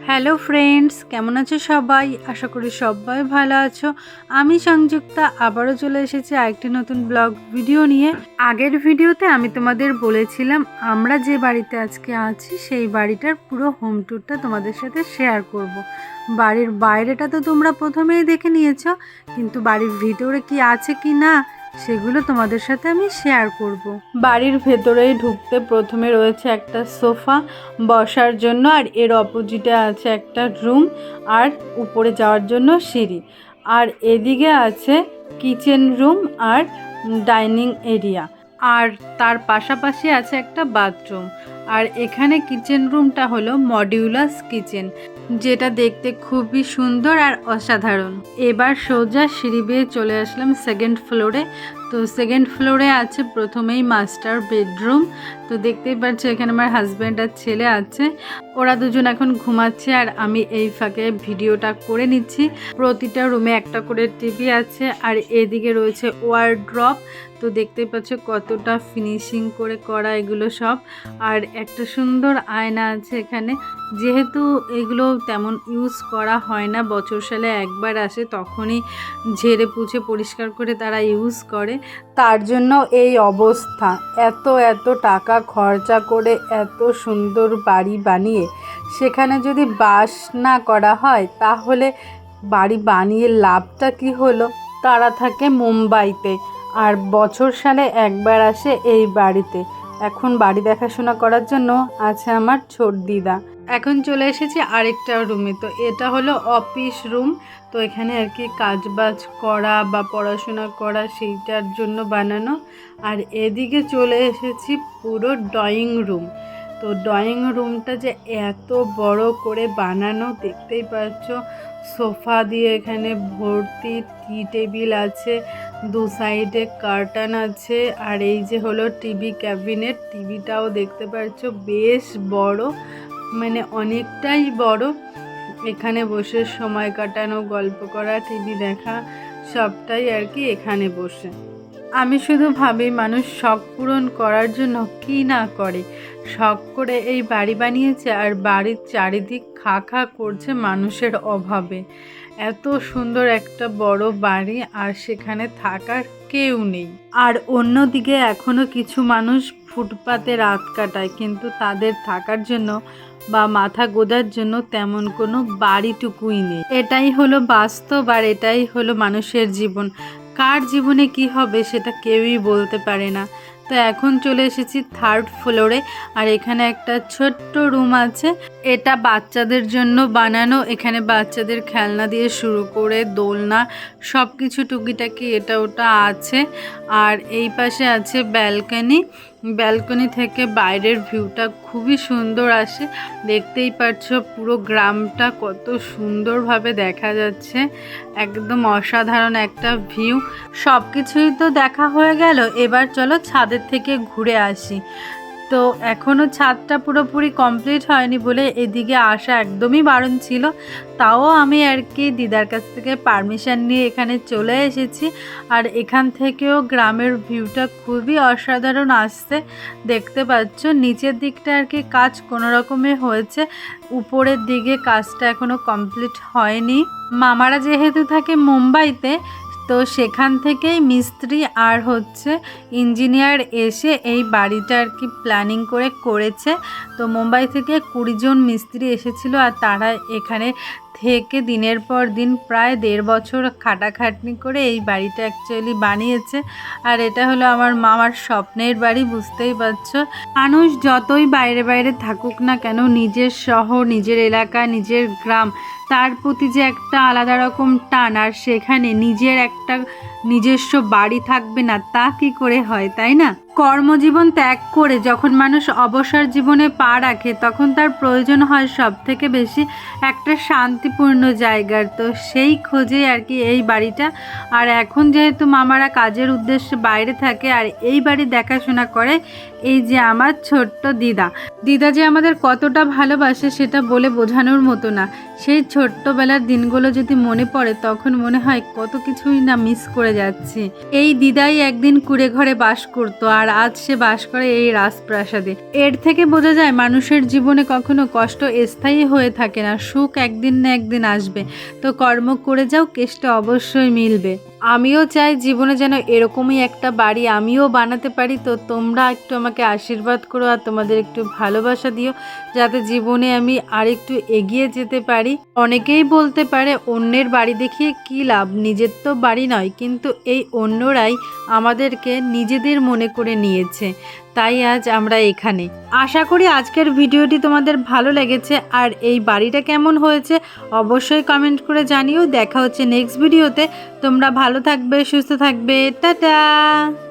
Hello friends, কেমন আছো সবাই? আশা করি সবাই ভালো আছো। আমি সংযুক্তা আবারও চলে এসেছি আরেকটি নতুন ব্লগ ভিডিও নিয়ে। আগের ভিডিওতে আমি তোমাদের বলেছিলাম আমরা যে বাড়িতে আজকে আছি সেই বাড়িটার পুরো হোম ট্যুরটা তোমাদের সাথে শেয়ার করব। বাড়ির বাইরেটা তো তোমরা প্রথমেই দেখে নিয়েছো, কিন্তু বাড়ির ভিতরে কি আছে কি না সেগুলো তোমাদের সাথে আমি শেয়ার করব। বাড়ির ভেতরেই ঢুকতে প্রথমে রয়েছে একটা সোফা বসার জন্য, আর এর অপোজিটে আছে একটা রুম আর উপরে যাওয়ার জন্য সিঁড়ি, আর এদিকে আছে কিচেন রুম আর ডাইনিং এরিয়া, আর তার পাশাপাশি আছে একটা বাথরুম। আর এখানে কিচেন রুমটা হলো মডিউলাস কিচেন, যেটা দেখতে খুবই সুন্দর আর অসাধারণ। এবার সোজা সিঁড়ি বেয়ে চলে আসলাম সেকেন্ড ফ্লোরে। তো সেকেন্ড ফ্লোরে আছে প্রথমেই মাস্টার বেডরুম। তো দেখতেই পাচ্ছ এখানে আমার হাজব্যান্ড আর ছেলে আছে, ওরা দুজন এখন ঘুমাচ্ছে আর আমি এই ফাঁকে ভিডিওটা করে নিচ্ছি। প্রতিটা রুমে একটা করে টিভি আছে আর এদিকে রয়েছে ওয়ারড্রপ। তো দেখতেই পাচ্ছ কতটা ফিনিশিং করে করা এগুলো সব, আর একটা সুন্দর আয়না আছে এখানে। যেহেতু এগুলো তেমন ইউজ করা হয় না, বছর সালে একবার আসে, তখনই ঝেড়ে পুছে পরিষ্কার করে তারা ইউজ করে, তার জন্য এই অবস্থা। এত টাকা খরচা করে এত সুন্দর বাড়ি বানিয়ে সেখানে যদি বাস না করা হয় তাহলে বাড়ি বানিয়ে লাভটা কি হলো? তারা থাকে মুম্বাইতে আর বছর সালে একবার আসে এই বাড়িতে। এখন বাড়ি দেখাশোনা করার জন্য আছে আমার ছোট দিদা। এখন চলে এসেছি আরেকটা রুমে। তো এটা হলো অফিস রুম। তো এখানে আর কি কাজবাজ করা বা পড়াশোনা করা সেইটার জন্য বানানো। আর এদিকে চলে এসেছি পুরো ড্রয়িং রুম। তো ড্রয়িং রুমটা যে এত বড় করে বানানো, দেখতেই পাচ্ছ। সোফা দিয়ে এখানে ভর্তি, টি টেবিল আছে, দু সাইডে কার্টেন আছে, আর এই যে হলো টিভি ক্যাবিনেট। টিভিটাও দেখতে পাচ্ছ বেশ বড়, মানে অনেকটাই বড়। এখানে বসে সময় কাটানো, গল্প করা, টিভি দেখা সবটাই আর কি এখানে বসে। আমি শুধু ভাবি মানুষ শখ পূরণ করার জন্য কি না করে। শখ করে এই বাড়ি বানিয়েছে আর বাড়ির চারিদিক খা খা করছে মানুষের অভাবে। এত সুন্দর একটা বড় বাড়ি আর সেখানে থাকার কেউ নেই। আর অন্যদিকে এখনো কিছু মানুষ ফুটপাতে রাত কাটায়, কিন্তু তাদের থাকার জন্য বা মাথা গোঁজার জন্য তেমন কোনো বাড়িটুকুই নেই। এটাই হলো বাস্তব আর এটাই হলো মানুষের জীবন। কার জীবনে কি হবে সেটা কেউই বলতে পারে না। তো এখন চলে এসেছি থার্ড ফ্লোরে, আর এখানে একটা ছোট্ট রুম আছে। এটা বাচ্চাদের জন্য বানানো। এখানে বাচ্চাদের খেলনা দিয়ে শুরু করে দোলনা সব কিছু টুকিটাকি এটা ওটা আছে। আর এই পাশে আছে ব্যালকনি। ব্যালকনি থেকে বাইরের ভিউটা খুবই সুন্দর আসে। দেখতেই পাচ্ছ পুরো গ্রামটা কত সুন্দরভাবে দেখা যাচ্ছে, একদম অসাধারণ একটা ভিউ। সব কিছুই তো দেখা হয়ে গেল, এবার চলো ছাদের থেকে ঘুরে আসি। তো এখনও ছাদটা পুরোপুরি কমপ্লিট হয়নি বলে এদিকে আসা একদমই বারণ ছিল, তাও আমি আর কি দিদার কাছ থেকে পারমিশন নিয়ে এখানে চলে এসেছি। আর এখান থেকেও গ্রামের ভিউটা খুবই অসাধারণ আসছে। দেখতে পাচ্ছ নিচের দিকটা আর কি কাজ কোনো রকমে হয়েছে, উপরের দিকে কাজটা এখনও কমপ্লিট হয়নি। মামারা যেহেতু থাকে মুম্বাইতে, তো সেখান থেকেই মিস্ত্রি আর ইঞ্জিনিয়ার এসে এই বাড়িটা আর কি প্ল্যানিং করে করেছে। তো মুম্বাই থেকে 20 জন মিস্ত্রি এসেছিল আর তারা এখানে থেকে দিনের পর দিন প্রায় 1.5 বছর খাটাখাটনি করে এই বাড়িটা অ্যাকচুয়ালি বানিয়েছে। আর এটা হলো আমার মামার স্বপ্নের বাড়ি, বুঝতেই পারছো। মানুষ যতই বাইরে বাইরে থাকুক না কেন, নিজের শহর, নিজের এলাকা, নিজের গ্রাম, তার প্রতি যে একটা আলাদা রকম টান, আর সেখানে নিজের একটা নিজস্ব বাড়ি থাকবে না তা কি করে হয়, তাই না? কর্মজীবন ত্যাগ করে যখন মানুষ অবসর জীবনে পা রাখে তখন তার প্রয়োজন হয় সব থেকে বেশি একটা শান্তিপূর্ণ জায়গার। তো সেই খোঁজে আর কি এই বাড়িটা। আর এখন যেহেতু মামারা কাজের উদ্দেশ্যে বাইরে থাকে আর এই বাড়ি দেখাশোনা করে এই যে আমার ছোট্ট দিদা। দিদা যে আমাদের কতটা ভালোবাসে সেটা বলে বোঝানোর মতো না। সেই ছোট্টবেলার দিনগুলো যদি মনে পড়ে তখন মনে হয় কত কিছুই না মিস করে যাচ্ছি। এই দিদাই একদিন কুঁড়ে ঘরে বাস করতো আর আজ সে বাস করে এই রাজপ্রাসাদে। এর থেকে বোঝা যায় মানুষের জীবনে কখনো কষ্ট স্থায়ী হয়ে থাকে না, সুখ একদিন না একদিন আসবে। তো কর্ম করে যাও, কেষ্ট অবশ্যই মিলবে। আমিও চাই জীবনে যেন এরকমই একটা বাড়ি আমিও বানাতে পারি। তো তোমরা একটু আমাকে আশীর্বাদ করো আর তোমাদের একটু ভালোবাসা দিও, যাতে জীবনে আমি আরেকটু এগিয়ে যেতে পারি। অনেকেই বলতে পারে অন্যের বাড়ি দেখিয়ে কী লাভ, নিজের তো বাড়ি নয়, কিন্তু এই অন্যরাই আমাদেরকে নিজেদের মনে করে নিয়েছে, তাই আজ আমরা এখানে। আশা করি আজকের ভিডিওটি তোমাদের ভালো লেগেছে। আর এই বাড়িটা কেমন হয়েছে অবশ্যই কমেন্ট করে জানিও। দেখা হচ্ছে নেক্সট ভিডিওতে। তোমরা ভালো থাকবে, সুস্থ থাকবে, টাটা।